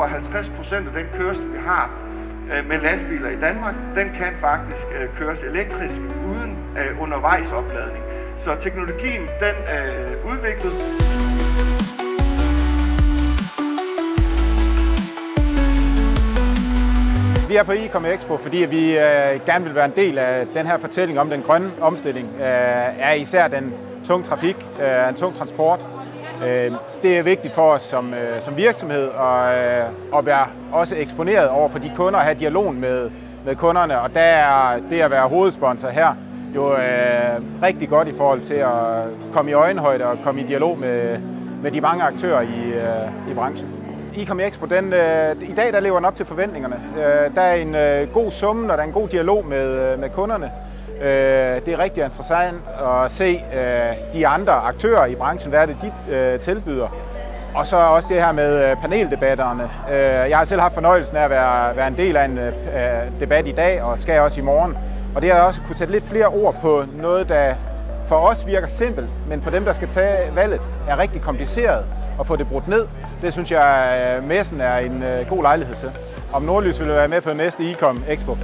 over 50% af den kørsel, vi har med lastbiler i Danmark, den kan faktisk køres elektrisk uden undervejsopladning. Så teknologien, den er udviklet. Vi er på Ecom Expo, fordi vi gerne vil være en del af den her fortælling om den grønne omstilling af især den tunge trafik, en tung transport. Det er vigtigt for os som virksomhed at være også eksponeret over for de kunder og have dialog med kunderne. Og der er det at være hovedsponsor her jo rigtig godt i forhold til at komme i øjenhøjde og komme i dialog med de mange aktører i branchen. Ecom Expo, i dag der lever den op til forventningerne. Der er en god summen, og der er en god dialog med kunderne. Det er rigtig interessant at se de andre aktører i branchen, hvad er det de tilbyder. Og så også det her med paneldebatterne. Jeg har selv haft fornøjelsen af at være en del af en debat i dag, og skal også i morgen. Og det har også kunne sætte lidt flere ord på noget, der for os virker simpelt, men for dem, der skal tage valget, er rigtig kompliceret at få det brudt ned. Det synes jeg, messen er en god lejlighed til. Om Nordlys vil være med på næste Ecom Expo.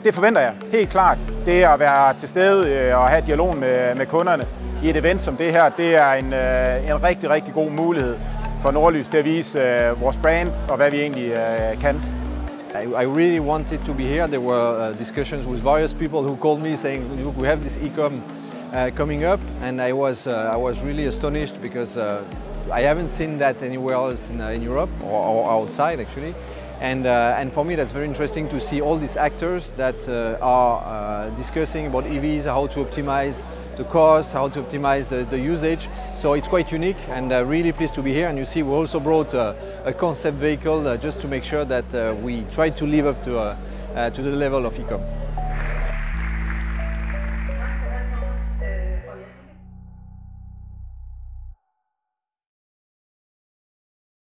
Det forventer jeg helt klart. Det at være til stede og have dialog med kunderne i et event som det her, det er en rigtig, rigtig god mulighed for Nordlys til at vise vores brand og hvad vi egentlig kan. I really wanted to be here. There were discussions with various people who called me saying, "Look, we have this Ecom coming up," and I was really astonished because I haven't seen that anywhere else in Europe or outside actually. And for me that's very interesting to see all these actors that are discussing about EVs, how to optimize the cost, how to optimize the usage. So it's quite unique and really pleased to be here. And you see we also brought a concept vehicle just to make sure that we try to live up to the level of Ecom.